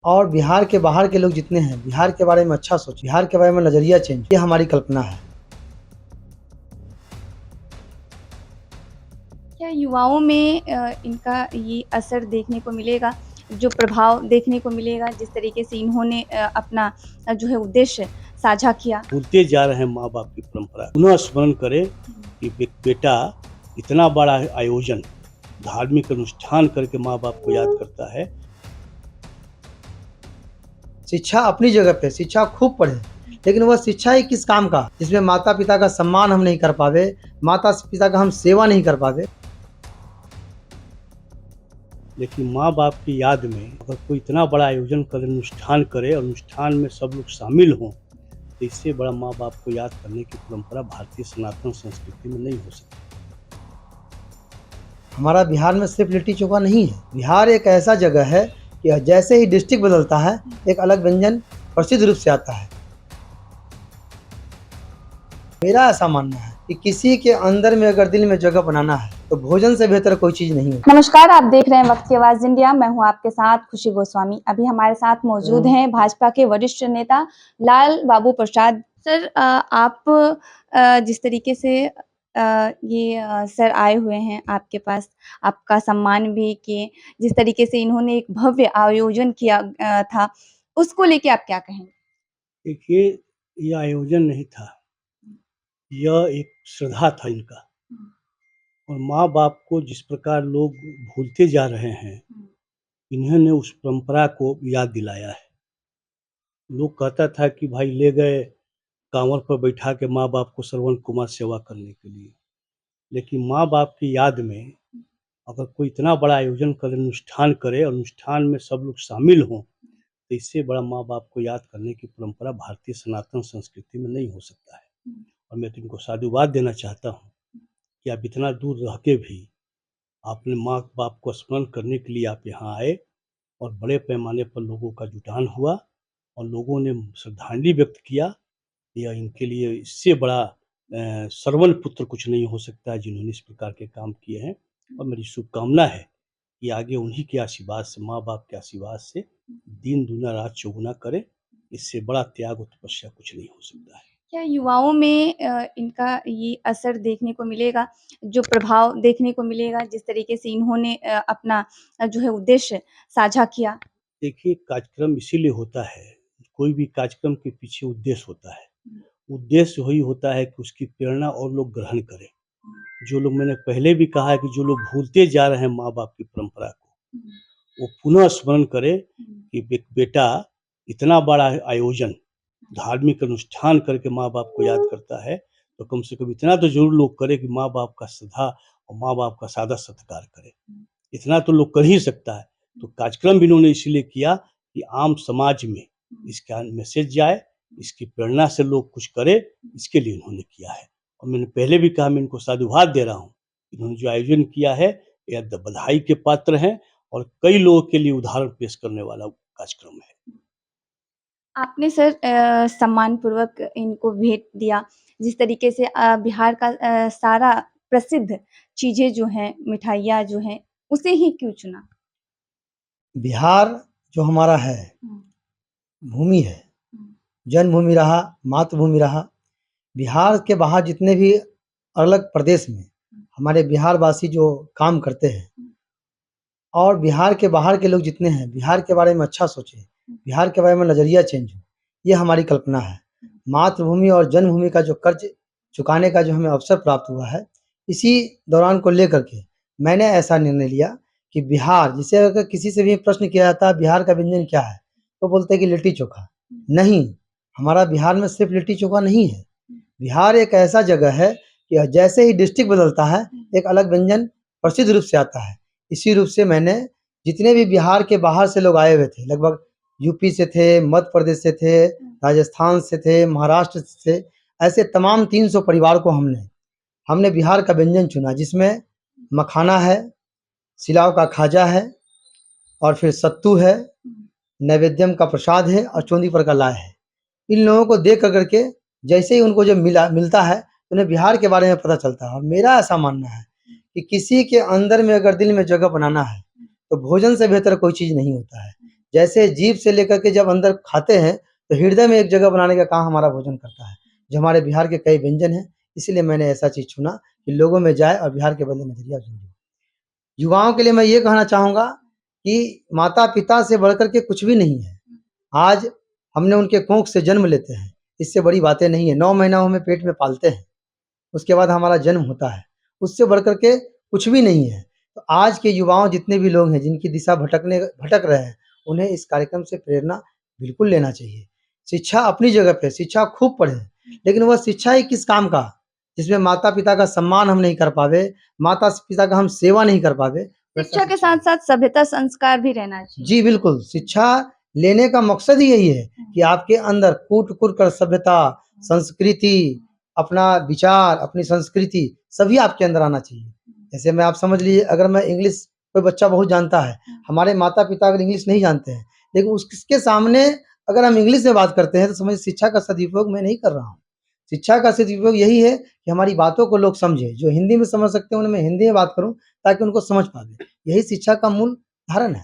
और बिहार के बाहर के लोग जितने हैं, बिहार के बारे में अच्छा सोचें, बिहार के बारे में नज़रिया चेंज, ये हमारी कल्पना है। क्या युवाओं में इनका ये असर देखने को मिलेगा, जो प्रभाव देखने को मिलेगा, जिस तरीके से इन्होंने अपना जो है उद्देश्य साझा किया? भूलते जा रहे हैं माँ बाप की परंपरा। पुनः स्मरण करें कि बेटा इतना बड़ा आयोजन, धार्मिक अनुष्ठान करके माँ बाप को याद करता है। शिक्षा अपनी जगह पे, शिक्षा खूब पढ़े, लेकिन वह शिक्षा ही किस काम का, जिसमें माता पिता का सम्मान हम नहीं कर पावे, माता पिता का हम सेवा नहीं कर पावे। लेकिन माँ बाप की याद में अगर कोई इतना बड़ा आयोजन करे, अनुष्ठान करे, अनुष्ठान में सब लोग शामिल हों, तो इससे बड़ा माँ बाप को याद करने की परंपरा भारतीय सनातन संस्कृति में नहीं हो सकती। हमारा बिहार में सिर्फ लिट्टी चोखा नहीं है। बिहार एक ऐसा जगह है कि जैसे ही डिस्ट्रिक्ट बदलता है, एक अलग व्यंजन प्रसिद्ध रूप से आता है। मेरा ऐसा मानना है कि किसी के अंदर में अगर दिल में जगह बनाना है, तो भोजन से बेहतर कोई चीज नहीं है। नमस्कार, आप देख रहे हैं वक्त की आवाज इंडिया। मैं हूं आपके साथ खुशी गोस्वामी। अभी हमारे साथ मौजूद हैं भाजपा के वरिष्ठ नेता लाल बाबू प्रसाद। सर, आप जिस तरीके से सर आए हुए हैं आपके पास, आपका सम्मान भी किए, जिस तरीके से इन्होंने एक भव्य आयोजन किया था, उसको लेके आप क्या कहेंगे? देखिए, यह आयोजन नहीं था, यह एक श्रद्धा था इनका। और माँ बाप को जिस प्रकार लोग भूलते जा रहे हैं, इन्होंने उस परंपरा को याद दिलाया है। लोग कहता था कि भाई ले गए कांवर पर बैठा के माँ बाप को श्रवण कुमार सेवा करने के लिए, लेकिन माँ बाप की याद में अगर कोई इतना बड़ा आयोजन करे, अनुष्ठान करे, अनुष्ठान में सब लोग शामिल हों, तो इससे बड़ा माँ बाप को याद करने की परंपरा भारतीय सनातन संस्कृति में नहीं हो सकता है। और मैं तो इनको साधुवाद देना चाहता हूँ कि आप इतना दूर रह के भी आपने माँ बाप को स्मरण करने के लिए आप यहाँ आए, और बड़े पैमाने पर लोगों का जुटान हुआ और लोगों ने श्रद्धांजलि व्यक्त किया। यह इनके लिए इससे बड़ा श्रवण पुत्र कुछ नहीं हो सकता है, जिन्होंने इस प्रकार के काम किए हैं। और मेरी शुभकामना है कि आगे उन्हीं के आशीर्वाद से, माँ बाप के आशीर्वाद से दिन दूना रात चौगुना करें। इससे बड़ा त्याग और तपस्या कुछ नहीं हो सकता है। क्या युवाओं में इनका ये असर देखने को मिलेगा, जो प्रभाव देखने को मिलेगा, जिस तरीके से इन्होंने अपना जो है उद्देश्य साझा किया? देखिए, कार्यक्रम इसीलिए होता है, कोई भी कार्यक्रम के पीछे उद्देश्य होता है। उद्देश्य वही होता है कि उसकी प्रेरणा और लोग ग्रहण करें। जो लोग, मैंने पहले भी कहा है कि जो लोग भूलते जा रहे हैं माँ बाप की परंपरा को, वो पुनः स्मरण करें कि बेटा इतना बड़ा आयोजन, धार्मिक अनुष्ठान करके माँ बाप को याद करता है, तो कम से कम इतना तो जरूर लोग करें कि माँ बाप का श्रद्धा और माँ बाप का सादा सत्कार करें। इतना तो लोग कर ही सकता है। तो कार्यक्रम भी इन्होंने इसीलिए किया कि आम समाज में इसका मैसेज जाए, इसकी प्रेरणा से लोग कुछ करें, इसके लिए इन्होंने किया है। और मैंने पहले भी कहा, मैं इनको साधुवाद दे रहा हूँ। इन्होंने जो आयोजन किया है, यह बधाई के पात्र हैं और कई लोगों के लिए उदाहरण पेश करने वाला कार्यक्रम है। आपने सर सम्मानपूर्वक इनको भेंट दिया, जिस तरीके से बिहार का सारा प्रसिद्ध चीज़ें जो हैं, मिठाइयाँ जो हैं, उसे ही क्यों चुना? बिहार जो हमारा है, भूमि है, जन्मभूमि रहा, मातृभूमि रहा। बिहार के बाहर जितने भी अलग प्रदेश में हमारे बिहार वासी जो काम करते हैं, और बिहार के बाहर के लोग जितने हैं, बिहार के बारे में अच्छा सोचें, बिहार के बारे में नज़रिया चेंज हो, ये हमारी कल्पना है। मातृभूमि और जन्मभूमि का जो कर्ज चुकाने का जो हमें अवसर प्राप्त हुआ है, इसी दौरान को लेकर के मैंने ऐसा निर्णय लिया कि बिहार, जिसे अगर किसी से भी प्रश्न किया जाता है बिहार का व्यंजन क्या है, तो बोलते हैं कि लिट्टी चोखा। नहीं, हमारा बिहार में सिर्फ लिट्टी चोखा नहीं है। बिहार एक ऐसा जगह है कि जैसे ही डिस्ट्रिक्ट बदलता है, एक अलग व्यंजन प्रसिद्ध रूप से आता है। इसी रूप से मैंने जितने भी बिहार के बाहर से लोग आए हुए थे, लगभग यूपी से थे, मध्य प्रदेश से थे, राजस्थान से थे, महाराष्ट्र से, ऐसे तमाम 300 परिवार को हमने बिहार का व्यंजन चुना, जिसमें मखाना है, सिलाव का खाजा है, और फिर सत्तू है, नैवेद्यम का प्रसाद है, और चोंदी पर का लाए है। इन लोगों को देख कर के जैसे ही उनको जब मिलता है, तो उन्हें बिहार के बारे में पता चलता है। और मेरा ऐसा मानना है कि किसी के अंदर में अगर दिल में जगह बनाना है, तो भोजन से बेहतर कोई चीज़ नहीं होता है। जैसे जीभ से लेकर के जब अंदर खाते हैं तो हृदय में एक जगह बनाने का काम हमारा भोजन करता है, जो हमारे बिहार के कई व्यंजन हैं। इसीलिए मैंने ऐसा चीज़ चुना कि लोगों में जाए और बिहार के बदले नज़रिया समझे। युवाओं के लिए मैं ये कहना चाहूँगा कि माता-पिता से बढ़कर के कुछ भी नहीं है। आज हमने उनके कोख से जन्म लेते हैं, इससे बड़ी बातें नहीं है। 9 महीना हमें पेट में पालते हैं, उसके बाद हमारा जन्म होता है, उससे बढ़कर के कुछ भी नहीं है। तो आज के युवाओं जितने भी लोग हैं, जिनकी दिशा भटक रहे हैं, उन्हें इस कार्यक्रम से प्रेरणा बिल्कुल लेना चाहिए। शिक्षा अपनी जगह पे, शिक्षा खूब पढ़ें, लेकिन वह शिक्षा ही किस काम का, जिसमें माता-पिता का सम्मान हम नहीं कर पावे, माता-पिता का हम सेवा नहीं कर पावे। शिक्षा के साथ-साथ सभ्यता संस्कार भी रहना चाहिए। जी, बिल्कुल। शिक्षा लेने का मकसद ही यही है कि आपके अंदर कूट-कूट कर सभ्यता, संस्कृति, अपना विचार, अपनी संस्कृति सभी आपके अंदर आना चाहिए। जैसे मैं आप समझ लीजिए, अगर मैं इंग्लिश कोई बच्चा बहुत जानता है, हमारे माता-पिता अगर इंग्लिश नहीं जानते हैं, लेकिन उसके सामने अगर हम इंग्लिश में बात करते हैं तो समझिए शिक्षा का सदुपयोग मैं नहीं कर रहा हूँ। शिक्षा का सदुपयोग यही है कि हमारी बातों को लोग समझें, जो हिंदी में समझ सकते हैं उन्हें मैं हिंदी में बात करूँ ताकि उनको समझ पावे। यही शिक्षा का मूल धारण है।